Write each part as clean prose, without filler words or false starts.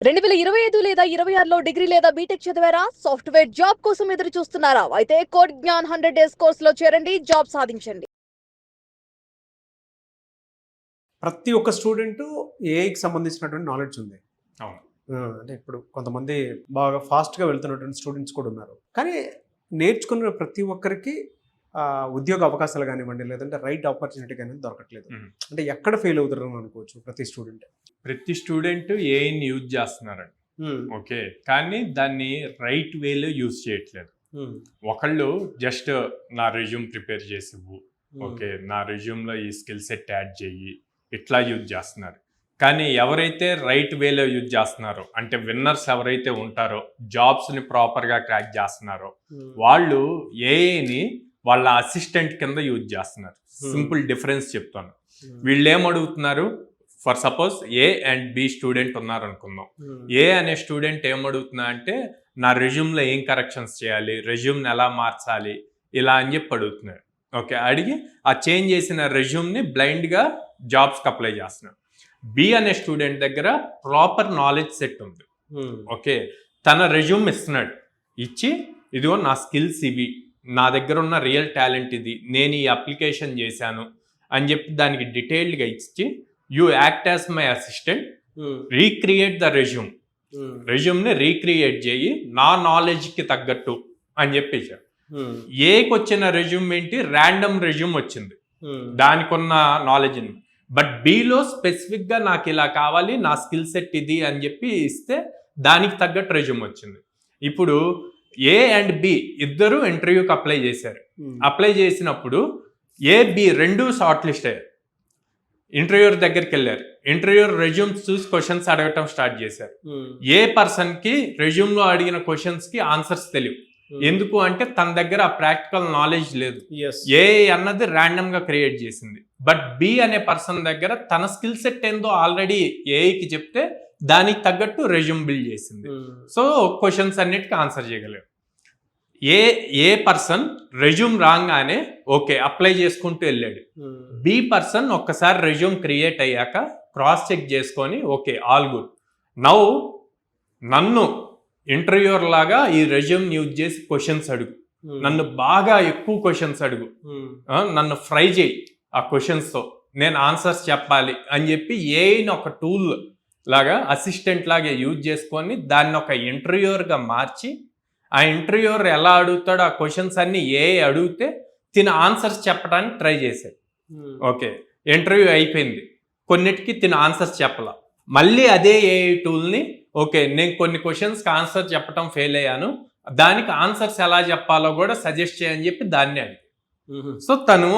2025 లేదా 26లో డిగ్రీ లేదా బీటెక్ చదివారా? సాఫ్ట్‌వేర్ జాబ్ కోసం ఎదురు చూస్తున్నారా? అయితే కోడ్ జ్ఞాన్ 100 డేస్ కోర్సులో చేరండి, జాబ్ సాధించండి. ప్రతి ఒక్క స్టూడెంటు ఏఐకి సంబంధించినటువంటి నాలెడ్జ్ ఉంది. అవును. అంటే ఇప్పుడు కొంతమంది బాగా ఫాస్ట్‌గా వెళ్తున్నటువంటి స్టూడెంట్స్ కూడా ఉన్నారు. కానీ నేర్చుకున్న ప్రతి ఒక్కరికి ఉద్యోగ అవకాశాలు కానివ్వండి, లేదంటే రైట్ ఆపర్చునిటీ కానీ దొరకట్లేదు. అంటే ఎక్కడ ఫెయిల్ అవుతారని అనుకోవచ్చు ప్రతి స్టూడెంట్? ప్రతి స్టూడెంట్ ఏఐని యూజ్ చేస్తున్నారండి. ఓకే, కానీ దాన్ని రైట్ వేలో యూజ్ చేయట్లేదు. ఒకళ్ళు జస్ట్ నా రెజ్యూమ్ ప్రిపేర్ చేసి ఇవ్వు, ఓకే నా రెజ్యూమ్లో ఈ స్కిల్ సెట్ యాడ్ చెయ్యి, ఇట్లా యూజ్ చేస్తున్నారు. కానీ ఎవరైతే రైట్ వేలో యూజ్ చేస్తున్నారో, అంటే విన్నర్స్ ఎవరైతే ఉంటారో, జాబ్స్ని ప్రాపర్గా క్రాక్ చేస్తున్నారో, వాళ్ళు ఏఐని వాళ్ళ అసిస్టెంట్ కింద యూజ్ చేస్తున్నారు. సింపుల్ డిఫరెన్స్ చెప్తాను. వీళ్ళు ఏమడుగుతున్నారు, for suppose A and B student ఉన్నారు అనుకుందాం. ఏ అనే స్టూడెంట్ ఏమడుగుతున్నా అంటే నా రెజ్యూమ్లో ఏం కరెక్షన్స్ చేయాలి, రెజ్యూమ్ని ఎలా మార్చాలి, ఇలా అని చెప్పి అడుగుతున్నారు. ఓకే, అడిగి ఆ చేంజ్ చేసిన రెజ్యూమ్ని బ్లైండ్గా జాబ్స్కి అప్లై చేస్తున్నారు. బి అనే స్టూడెంట్ దగ్గర ప్రాపర్ నాలెడ్జ్ సెట్ ఉంది. ఓకే, తన రెజ్యూమ్ ఇస్తున్నాడు, ఇచ్చి ఇదిగో నా స్కిల్స్ ఇవి, నా దగ్గర ఉన్న రియల్ టాలెంట్ ఇది, నేను ఈ అప్లికేషన్ చేశాను అని చెప్పి దానికి డీటెయిల్డ్గా ఇచ్చి you act as my assistant, recreate the resume, రెజ్యూమ్ని రీక్రియేట్ చేయి నా నాలెడ్జ్కి తగ్గట్టు అని చెప్పేశారు. ఏకి వచ్చిన రెజ్యూమ్ ఏంటి, ర్యాండమ్ రెజ్యూమ్ వచ్చింది, దానికి ఉన్న నాలెడ్జ్. బట్ బిలో స్పెసిఫిక్గా నాకు ఇలా కావాలి, నా స్కిల్ సెట్ ఇది అని చెప్పి ఇస్తే దానికి తగ్గట్టు రెజ్యూమ్ వచ్చింది. ఇప్పుడు ఏ అండ్ బి ఇద్దరు ఇంటర్వ్యూకి అప్లై చేశారు. అప్లై చేసినప్పుడు ఏ బి రెండు షార్ట్ లిస్ట్ అయ్యారు. ఇంటర్వ్యూర్ దగ్గరికి వెళ్ళారు. ఇంటర్వ్యూర్ రెజ్యూమ్స్ చూసి క్వశ్చన్స్ అడగటం స్టార్ట్ చేశారు. ఏ పర్సన్కి రెజ్యూమ్లో అడిగిన క్వశ్చన్స్కి ఆన్సర్స్ తెలియవు. ఎందుకు అంటే తన దగ్గర ఆ ప్రాక్టికల్ నాలెడ్జ్ లేదు. ఏ అన్నది ర్యాండమ్ గా క్రియేట్ చేసింది. బట్ బి అనే పర్సన్ దగ్గర తన స్కిల్ సెట్ ఏందో ఆల్రెడీ ఏఐకి చెప్తే దానికి తగ్గట్టు రెజ్యూమ్ బిల్డ్ చేసింది. సో క్వశ్చన్స్ అన్నిటికీ ఆన్సర్ చేయగలరు. ఏ పర్సన్ రెజ్యూమ్ రాగానే ఓకే అప్లై చేసుకుంటూ వెళ్ళాడు. బి పర్సన్ ఒక్కసారి రెజ్యూమ్ క్రియేట్ అయ్యాక క్రాస్ చెక్ చేసుకొని ఓకే ఆల్ గుడ్, నౌ నన్ను ఇంటర్వ్యూర్ లాగా ఈ రెజ్యూమ్ యూజ్ చేసి క్వశ్చన్స్ అడుగు, నన్ను బాగా ఎక్కువ క్వశ్చన్స్ అడుగు, నన్ను ఫ్రై చేయి ఆ క్వశ్చన్స్తో, నేను ఆన్సర్స్ చెప్పాలి అని చెప్పి ఏఐని ఒక టూల్ లాగా అసిస్టెంట్ లాగా యూజ్ చేసుకొని దాన్ని ఒక ఇంటర్వ్యూర్గా మార్చి ఆ ఇంటర్వ్యూర్ ఎలా అడుగుతాడో ఆ క్వశ్చన్స్ అన్ని ఏఐ అడిగితే తిన ఆన్సర్స్ చెప్పడానికి ట్రై చేశాడు. ఓకే, ఇంటర్వ్యూ అయిపోయింది, కొన్నిటికి తిన ఆన్సర్స్ చెప్పాల. మళ్ళీ అదే ఏఐ టూల్ని ఓకే నేను కొన్ని క్వశ్చన్స్కి ఆన్సర్ చెప్పడం ఫెయిల్ అయ్యాను, దానికి ఆన్సర్స్ ఎలా చెప్పాలో కూడా సజెస్ట్ చేయని చెప్పి దాన్ని అడిగి, సో తను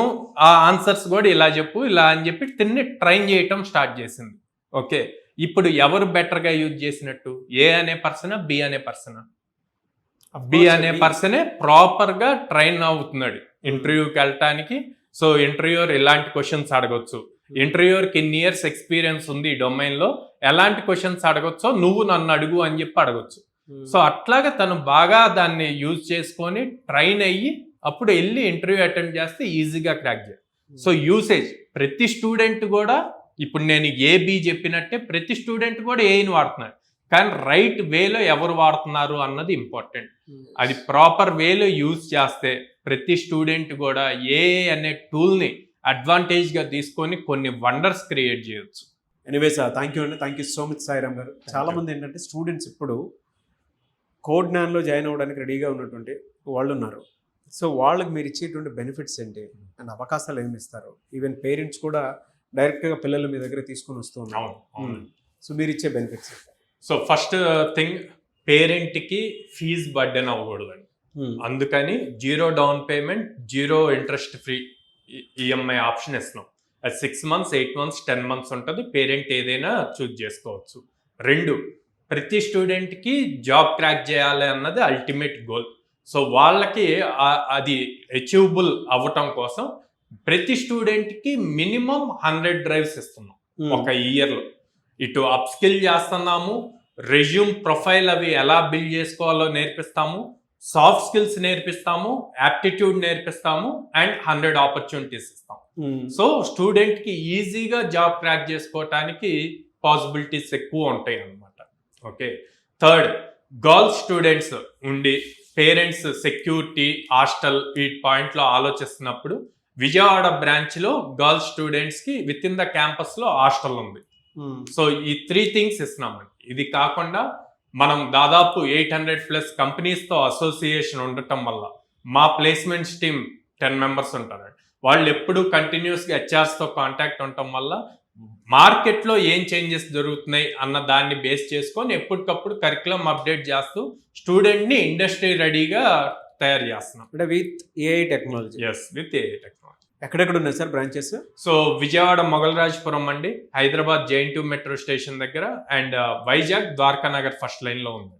ఆ ఆన్సర్స్ కూడా ఇలా చెప్పు ఇలా అని చెప్పి తిన్ని ట్రైన్ చేయటం స్టార్ట్ చేసింది. ఓకే, ఇప్పుడు ఎవరు బెటర్గా యూజ్ చేసినట్టు, ఏ అనే పర్సనా బి అనే పర్సనా? బి అనే పర్సనే ప్రాపర్గా ట్రైన్ అవుతున్నాడు ఇంటర్వ్యూకి వెళ్ళటానికి. సో ఇంటర్వ్యూర్ ఇలాంటి క్వశ్చన్స్ అడగొచ్చు, ఇంటర్వ్యూర్కి ఇన్ని ఇయర్స్ ఎక్స్పీరియన్స్ ఉంది ఈ డొమైన్లో, ఎలాంటి క్వశ్చన్స్ అడగొచ్చో నువ్వు నన్ను అడుగు అని చెప్పి అడగొచ్చు. సో అట్లాగా తను బాగా దాన్ని యూజ్ చేసుకొని ట్రైన్ అయ్యి అప్పుడు వెళ్ళి ఇంటర్వ్యూ అటెండ్ చేస్తే ఈజీగా క్రాక్ చేయాలి. సో యూసేజ్ ప్రతి స్టూడెంట్ కూడా, ఇప్పుడు నేను ఏబి చెప్పినట్టే ప్రతి స్టూడెంట్ కూడా ఏఐని వాడుతున్నారు, కానీ రైట్ వేలో ఎవరు వాడుతున్నారు అన్నది ఇంపార్టెంట్. అది ప్రాపర్ వేలో యూజ్ చేస్తే ప్రతి స్టూడెంట్ కూడా ఏఐ అనే టూల్ని అడ్వాంటేజ్గా తీసుకొని కొన్ని వండర్స్ క్రియేట్ చేయొచ్చు. ఎనీవేస్ థ్యాంక్ యూ అండి, thank you so much Sairam గారు. చాలామంది ఏంటంటే స్టూడెంట్స్ ఇప్పుడు కోడ్ జ్ఞాన్లో జాయిన్ అవ్వడానికి రెడీగా ఉన్నటువంటి వాళ్ళు ఉన్నారు. సో వాళ్ళకి మీరు ఇచ్చేటువంటి బెనిఫిట్స్ ఏంటి అండ్ అవకాశాలు ఏమి ఇస్తారు? ఈవెన్ పేరెంట్స్ కూడా డైరెక్ట్గా పిల్లలు మీ దగ్గర తీసుకొని వస్తూ ఉన్నారు. సో మీరు ఇచ్చే బెనిఫిట్స్? సో ఫస్ట్ థింగ్, పేరెంట్కి ఫీజ్ బర్డెన్ అవ్వకూడదండి. అందుకని 0 down payment 0 interest free EMI option ఇస్తున్నాం. అది 6 months 8 months 10 months ఉంటుంది. పేరెంట్ ఏదైనా చూజ్ చేసుకోవచ్చు. 2, ప్రతి స్టూడెంట్కి జాబ్ క్రాక్ చేయాలి అన్నది అల్టిమేట్ గోల్. సో వాళ్ళకి అది అచీవబుల్ అవ్వటం కోసం ప్రతి స్టూడెంట్కి మినిమం 100 drives ఇస్తున్నాం ఒక ఇయర్లో. ఇటు అప్ స్కిల్ చేస్తున్నాము, రెజ్యూమ్ ప్రొఫైల్ అవి ఎలా బిల్డ్ చేసుకోవాలో నేర్పిస్తాము, సాఫ్ట్ స్కిల్స్ నేర్పిస్తాము, యాప్టిట్యూడ్ నేర్పిస్తాము, అండ్ 100 ఆపర్చునిటీస్ ఇస్తాం. సో స్టూడెంట్కి ఈజీగా జాబ్ క్రాక్ చేసుకోవటానికి పాసిబిలిటీస్ ఎక్కువ ఉంటాయి అన్నమాట. ఓకే. థర్డ్, గర్ల్స్ స్టూడెంట్స్ ఉండి పేరెంట్స్ సెక్యూరిటీ హాస్టల్ ఈ పాయింట్లో ఆలోచిస్తున్నప్పుడు విజయవాడ బ్రాంచ్లో గర్ల్స్ స్టూడెంట్స్కి విత్ ఇన్ ద క్యాంపస్లో హాస్టల్ ఉంది. సో ఈ 3 థింగ్స్ ఇస్తున్నామండి. ఇది కాకుండా మనం దాదాపు 800+ కంపెనీస్తో అసోసియేషన్ ఉండటం వల్ల మా ప్లేస్మెంట్స్ టీమ్ 10 మెంబర్స్ ఉంటారండి. వాళ్ళు ఎప్పుడు కంటిన్యూస్గా హెచ్ఆర్స్తో కాంటాక్ట్ ఉండటం వల్ల మార్కెట్లో ఏం చేంజెస్ జరుగుతున్నాయి అన్న దాన్ని బేస్ చేసుకొని ఎప్పటికప్పుడు కరికులం అప్డేట్ చేస్తూ స్టూడెంట్ని ఇండస్ట్రీ రెడీగా తయారు చేస్తున్నాం. అంటే with AI technology. Yes, with AI technology. ఎక్కడెక్కడ ఉన్నాయి sir branches? So Vijayawada Mogalrajapuram అండి, హైదరాబాద్ JN2 మెట్రో స్టేషన్ దగ్గర, అండ్ వైజాగ్ ద్వారకా నగర్ ఫస్ట్ లైన్లో ఉంది.